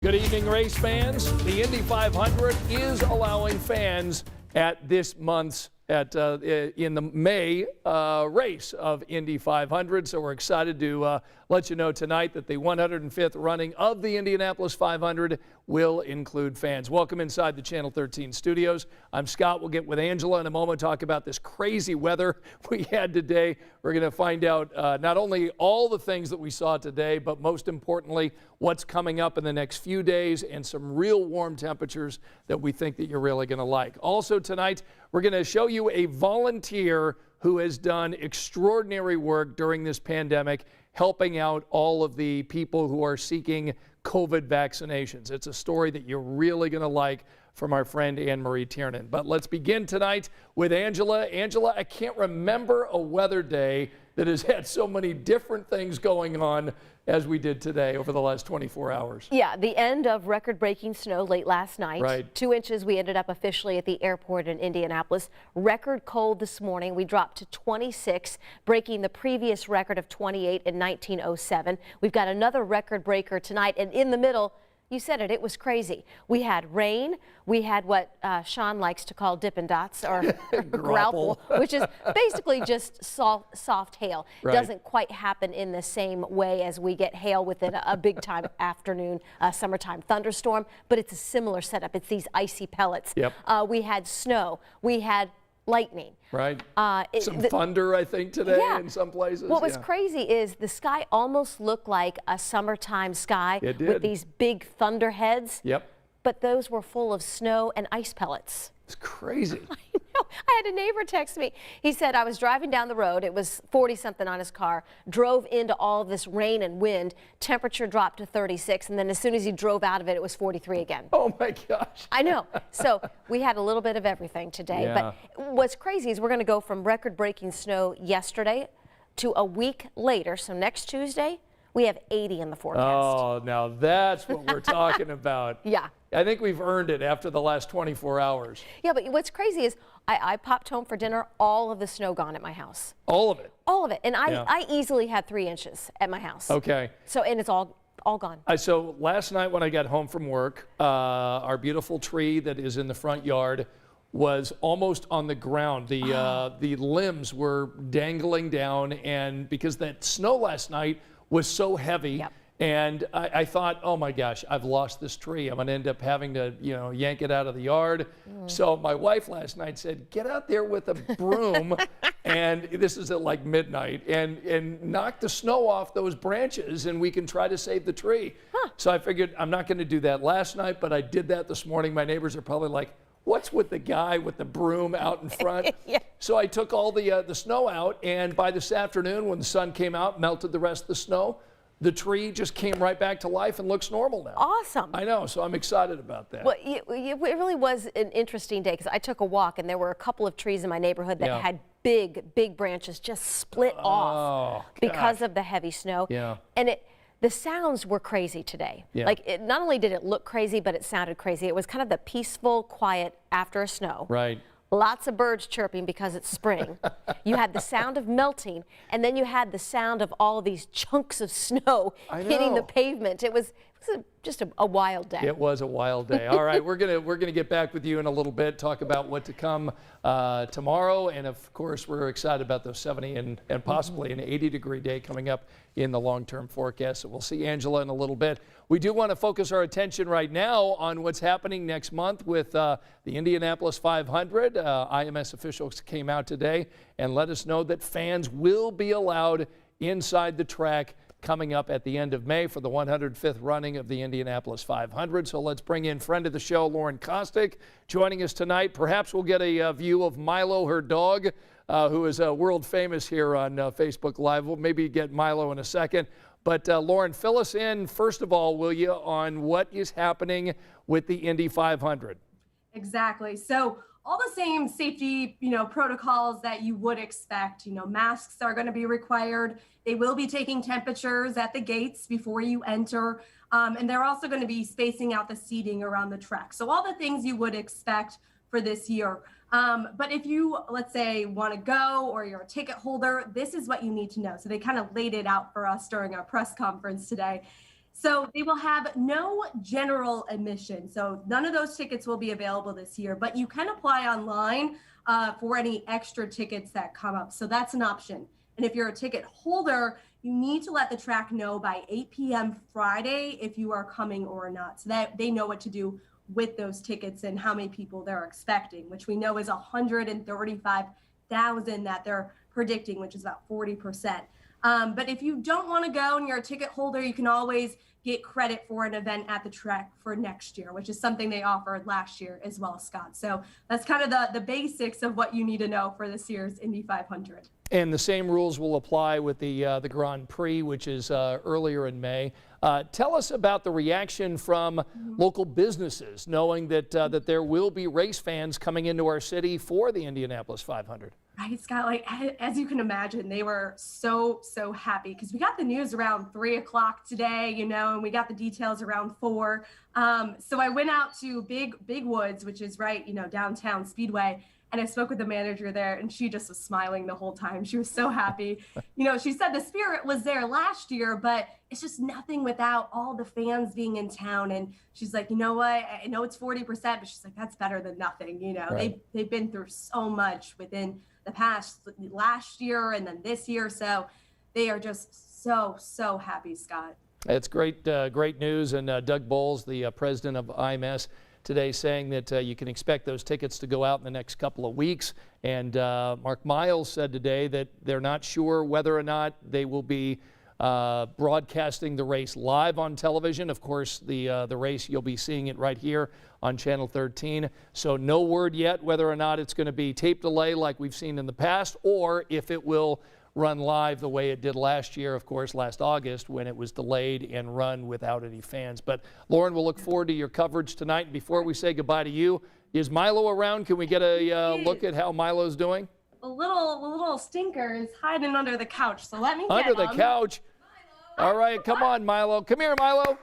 Good evening, race fans. The Indy 500 is allowing fans at this month's in the May race of Indy 500. So we're excited to let you know tonight that the 105th running of the Indianapolis 500 will include fans. Welcome inside the Channel 13 studios. I'm Scott. We'll get with Angela in a moment, talk about this crazy weather we had today. We're going to find out not only all the things that we saw today, but most importantly, what's coming up in the next few days and some real warm temperatures that we think that you're really going to like. Also tonight, we're going to show you a volunteer who has done extraordinary work during this pandemic, helping out all of the people who are seeking COVID vaccinations. It's a story that you're really going to like from our friend Anne-Marie Tiernan. But let's begin tonight with Angela. Angela, I can't remember a weather day that has had so many different things going on as we did today over the last 24 hours. Yeah, the end of record-breaking snow late last night. Right. 2 inches we ended up officially at the airport in Indianapolis. Record cold this morning. We dropped to 26, breaking the previous record of 28 in 1907. We've got another record breaker tonight, and in the middle, you said it, it was crazy. We had rain. We had what Sean likes to call Dippin' Dots or grapple, which is basically just soft hail. Right. Doesn't quite happen in the same way as we get hail within a big time afternoon, summertime thunderstorm, but it's a similar setup. It's these icy pellets. Yep. We had snow. We had lightning. Right. Some thunder, I think, today in some places. What was crazy is the sky almost looked like a summertime sky with these big thunder heads. Yep. But those were full of snow and ice pellets. It's crazy. I know. I had a neighbor text me. He said, I was driving down the road. It was 40-something on his car. Drove into all this rain and wind. Temperature dropped to 36. And then as soon as he drove out of it, it was 43 again. Oh, my gosh. I know. So we had a little bit of everything today. Yeah. But what's crazy is we're going to go from record-breaking snow yesterday to a week later. So next Tuesday, we have 80 in the forecast. Oh, now that's what we're talking about. Yeah. I think we've earned it after the last 24 hours. Yeah, but what's crazy is I popped home for dinner, all of the snow gone at my house. All of it? All of it. And I easily had 3 inches at my house. Okay. So, and it's all gone. So last night when I got home from work, our beautiful tree that is in the front yard was almost on the ground. The limbs were dangling down, and because that snow last night was so heavy. Yep. And I thought, oh my gosh, I've lost this tree. I'm going to end up having to, yank it out of the yard. So my wife last night said, get out there with a broom, and this is at like midnight, and knock the snow off those branches, and we can try to save the tree. Huh. So I figured I'm not going to do that last night, but I did that this morning. My neighbors are probably like, what's with the guy with the broom out in front? Yeah. So I took all the snow out, and by this afternoon, when the sun came out, melted the rest of the snow, the tree just came right back to life and looks normal now. Awesome. I know, so I'm excited about that. Well, it really was an interesting day because I took a walk and there were a couple of trees in my neighborhood that had big branches just split off because of the heavy snow. Yeah. And the sounds were crazy today. Yeah. Like, not only did it look crazy, but it sounded crazy. It was kind of the peaceful quiet after a snow. Right. Lots of birds chirping because it's spring. You had the sound of melting, and then you had the sound of all of these chunks of snow hitting the pavement. It was just a wild day. It was a wild day. All right, we're gonna get back with you in a little bit, talk about what to come tomorrow, and of course we're excited about those 70 and possibly an 80-degree day coming up in the long-term forecast. So we'll see Angela in a little bit. We do want to focus our attention right now on what's happening next month with the Indianapolis 500. IMS officials came out today and let us know that fans will be allowed inside the track coming up at the end of May for the 105th running of the Indianapolis 500. So let's bring in friend of the show, Lauren Kostick, joining us tonight. Perhaps we'll get a view of Milo, her dog, who is world famous here on Facebook Live. We'll maybe get Milo in a second. But Lauren, fill us in, first of all, will you, on what is happening with the Indy 500? Exactly. So all the same safety, protocols that you would expect. Masks are going to be required. They will be taking temperatures at the gates before you enter. And they're also going to be spacing out the seating around the track. So all the things you would expect for this year. But if you, let's say, want to go or you're a ticket holder, this is what you need to know. So they kind of laid it out for us during our press conference today. So they will have no general admission. So none of those tickets will be available this year, but you can apply online for any extra tickets that come up. So that's an option. And if you're a ticket holder, you need to let the track know by 8 p.m. Friday if you are coming or not, so that they know what to do with those tickets and how many people they're expecting, which we know is 135,000 that they're predicting, which is about 40%. But if you don't want to go and you're a ticket holder, you can always get credit for an event at the track for next year, which is something they offered last year as well, Scott. So that's kind of the basics of what you need to know for this year's Indy 500. And the same rules will apply with the Grand Prix, which is earlier in May. Tell us about the reaction from local businesses, knowing that that there will be race fans coming into our city for the Indianapolis 500. Right, Scott, like as you can imagine, they were so happy because we got the news around 3 o'clock today, and we got the details around 4. So I went out to Big Woods, which is right, downtown Speedway. And I spoke with the manager there, and she just was smiling the whole time. She was so happy. She said the spirit was there last year, but it's just nothing without all the fans being in town. And she's like, you know what? I know it's 40%, but she's like, that's better than nothing. Right. They've been through so much within the past last year and then this year. So they are just so happy, Scott. It's great news. And Doug Bowles, the president of IMS, today saying that you can expect those tickets to go out in the next couple of weeks. And Mark Miles said today that they're not sure whether or not they will be broadcasting the race live on television. Of course, the race, you'll be seeing it right here on Channel 13. So no word yet whether or not it's going to be tape delay like we've seen in the past, or if it will run live the way it did last year, of course, last August, when it was delayed and run without any fans. But Lauren, we'll look forward to your coverage tonight. And before we say goodbye to you, is Milo around? Can we get a look at how Milo's doing? A little stinker is hiding under the couch, so let me get Under the couch? Milo. All right, come on, Milo. Come here, Milo.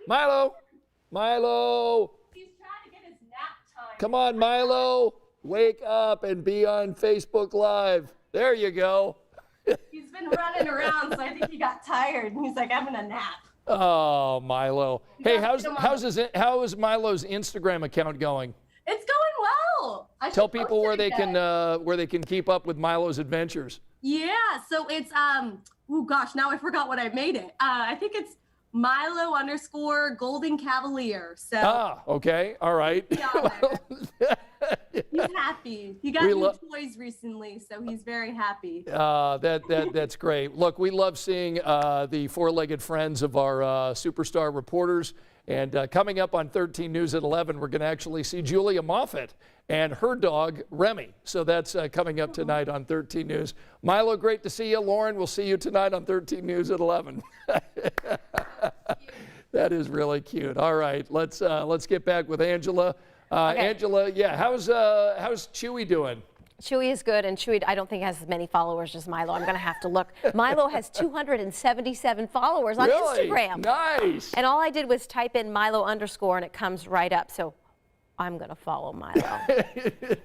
Milo. He's trying to get his nap time. Come on, Milo. Wake up and be on Facebook Live. There you go. He's been running around, so I think he got tired, and he's like, I'm gonna nap. Oh, Milo. Hey, how's Milo's Instagram account going? It's going well. Tell people where they can keep up with Milo's adventures. Yeah, so it's oh gosh, now I forgot what I made it. I think it's Milo_Golden Cavalier. So okay, all right. He's happy. He got new toys recently, so he's very happy. That's great. Look, we love seeing the four-legged friends of our superstar reporters. And coming up on 13 News at 11, we're going to actually see Julia Moffett and her dog, Remy. So that's coming up tonight on 13 News. Milo, great to see you. Lauren, we'll see you tonight on 13 News at 11. That is really cute. All right, let's get back with Angela. Okay. Angela, yeah, how's Chewy doing? Chewy is good, and Chewy I don't think has as many followers as Milo. I'm going to have to look. Milo has 277 followers on Instagram. Nice. And all I did was type in Milo_, and it comes right up. So I'm going to follow Milo.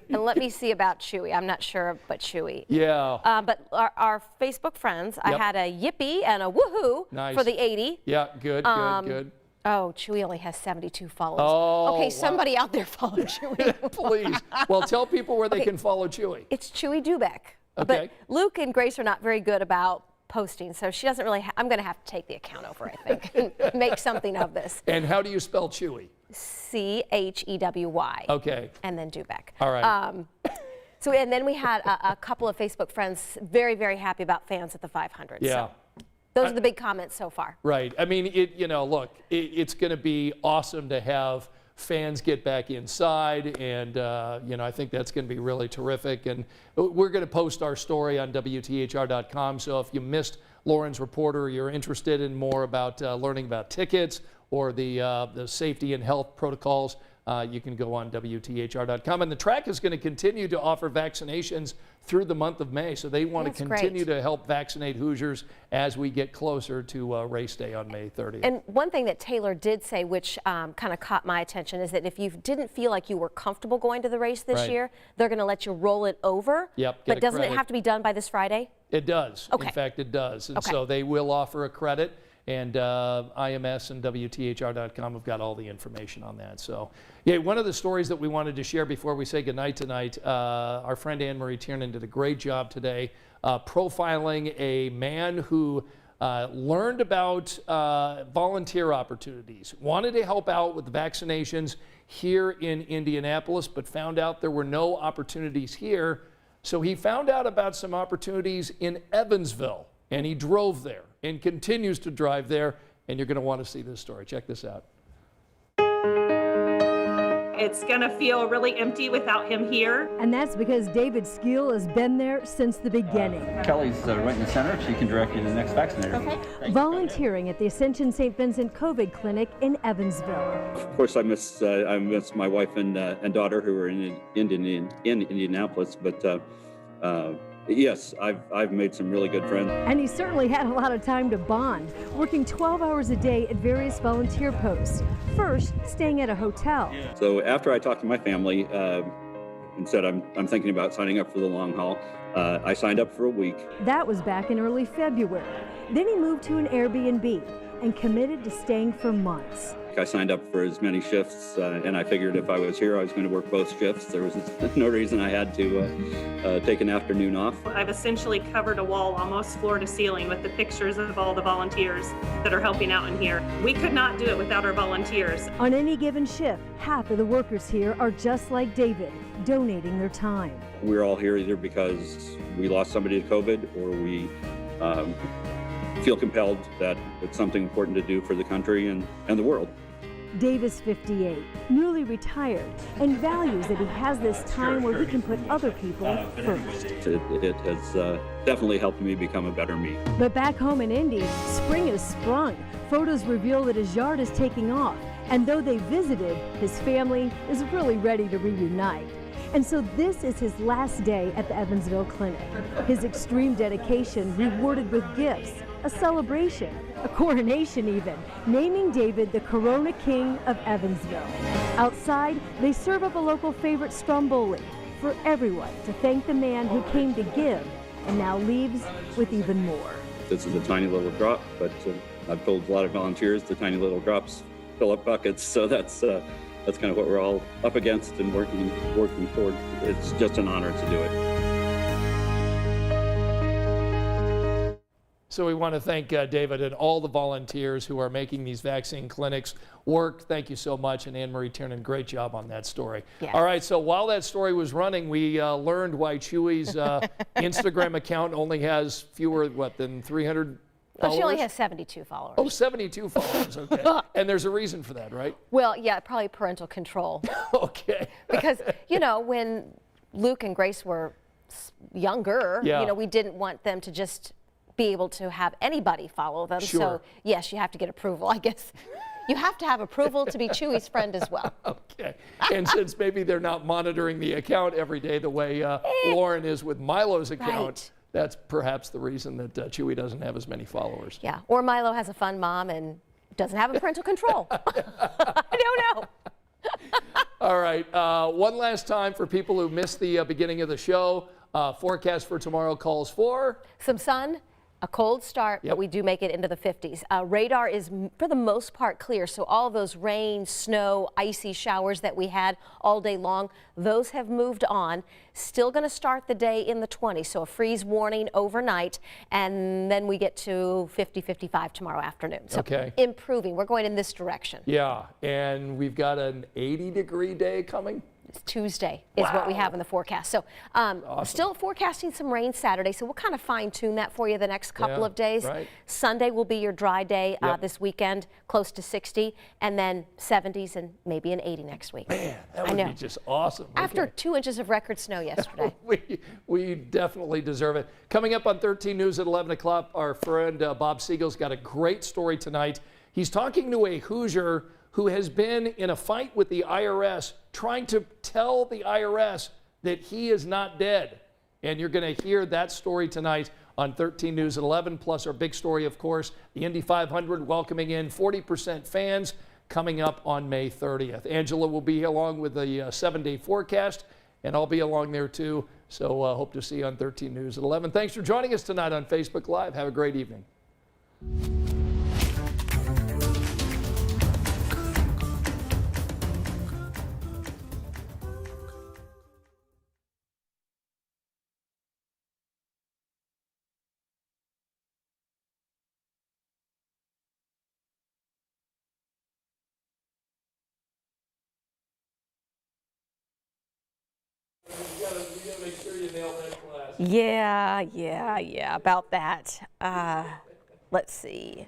And let me see about Chewy. I'm not sure about Chewy. Yeah. But our Facebook friends, I had a yippee and a woohoo for the 80. Yeah, good. Oh, Chewy only has 72 followers. Oh, okay, somebody out there follow Chewy. Please. Well, tell people where they can follow Chewy. It's Chewy Dubeck. Okay. But Luke and Grace are not very good about posting, so she doesn't really I'm going to have to take the account over, I think, and make something of this. And how do you spell Chewy? Chewey. Okay. And then Dubeck. All right. And then we had a couple of Facebook friends very, very happy about fans at the 500. Yeah. So those are the big comments so far. Right. I mean, look, it's going to be awesome to have fans get back inside, and I think that's going to be really terrific. And we're going to post our story on WTHR.com. So if you missed Lauren's report, or you're interested in more about learning about tickets or the safety and health protocols, you can go on WTHR.com. And the track is going to continue to offer vaccinations through the month of May. So they want to continue to help vaccinate Hoosiers as we get closer to race day on May 30th. And one thing that Taylor did say, which kind of caught my attention, is that if you didn't feel like you were comfortable going to the race this year, they're going to let you roll it over. Yep. But doesn't it have to be done by this Friday? It does. Okay. In fact, it does. And so they will offer a credit. And IMS and WTHR.com have got all the information on that. So, yeah, one of the stories that we wanted to share before we say goodnight tonight, our friend Anne Marie Tiernan did a great job today profiling a man who learned about volunteer opportunities, wanted to help out with the vaccinations here in Indianapolis, but found out there were no opportunities here. So he found out about some opportunities in Evansville, and he drove there and continues to drive there, and you're going to want to see this story. Check this out. It's going to feel really empty without him here. And that's because David Skeel has been there since the beginning. Kelly's right in the center. She can direct you to the next vaccinator. Okay. Volunteering at the Ascension St. Vincent COVID Clinic in Evansville. Of course, I miss my wife and daughter who are in Indianapolis, but yes, I've made some really good friends. And he certainly had a lot of time to bond, working 12 hours a day at various volunteer posts. First, staying at a hotel. So after I talked to my family and said I'm thinking about signing up for the long haul, I signed up for a week. That was back in early February. Then he moved to an Airbnb and committed to staying for months. I signed up for as many shifts, and I figured if I was here, I was going to work both shifts. There was no reason I had to take an afternoon off. I've essentially covered a wall almost floor to ceiling with the pictures of all the volunteers that are helping out in here. We could not do it without our volunteers. On any given shift, half of the workers here are just like David, donating their time. We're all here either because we lost somebody to COVID or we feel compelled that it's something important to do for the country and the world. Dave is 58, newly retired, and values that he has this time where he can put other people first. It has definitely helped me become a better me. But back home in Indy, spring has sprung. Photos reveal that his yard is taking off, and though they visited, his family is really ready to reunite. And so this is his last day at the Evansville Clinic. His extreme dedication rewarded with gifts, a celebration, a coronation even, naming David the Corona King of Evansville. Outside, they serve up a local favorite stromboli for everyone to thank the man who came to give and now leaves with even more. This is a tiny little drop, but I've told a lot of volunteers the tiny little drops fill up buckets, so that's kind of what we're all up against and working toward. It's just an honor to do it. So we want to thank David and all the volunteers who are making these vaccine clinics work. Thank you so much. And Anne Marie Tiernan, great job on that story. Yes. All right, so while that story was running, we learned why Chewy's Instagram account only has fewer, than 300 followers? She only has 72 followers. Oh, 72 followers, okay. And there's a reason for that, right? Well, yeah, probably parental control. Okay. Because, when Luke and Grace were younger, Yeah. we didn't want them to just be able to have anybody follow them. Sure. So, yes, you have to get approval, I guess. You have to have approval to be Chewy's friend as well. Okay. And since maybe they're not monitoring the account every day the way Lauren is with Milo's account, Right. that's perhaps the reason that Chewy doesn't have as many followers. Yeah, or Milo has a fun mom and doesn't have a parental control. I don't know. All right, one last time for people who missed the beginning of the show, forecast for tomorrow calls for Some sun, a cold start, Yep. but we do make it into the 50s. Radar is, for the most part, clear. So all those rain, snow, icy showers that we had all day long, those have moved on. Still going to start the day in the 20s. So a freeze warning overnight, and then we get to 50, 55 tomorrow afternoon. So Okay. improving. We're going in this direction. Yeah, and we've got an 80-degree day coming. It's Tuesday is what we have in the forecast. So still forecasting some rain Saturday, so we'll kind of fine tune that for you the next couple Yeah, of days. right. Sunday will be your dry day Yep. this weekend, close to 60, and then 70s and maybe an 80 next week. Man, that would know. be just awesome. After Okay. 2 inches of record snow yesterday. We definitely deserve it. Coming up on 13 News at 11 o'clock, our friend Bob Siegel's got a great story tonight. He's talking to a Hoosier who has been in a fight with the IRS, trying to tell the IRS that he is not dead. And you're going to hear that story tonight on 13 News at 11, plus our big story, of course, the Indy 500 welcoming in 40% fans coming up on May 30th. Angela will be along with the 7-day forecast, and I'll be along there too. So hope to see you on 13 News at 11. Thanks for joining us tonight on Facebook Live. Have a great evening. You gotta make sure you nail that class. Yeah, about that. Let's see.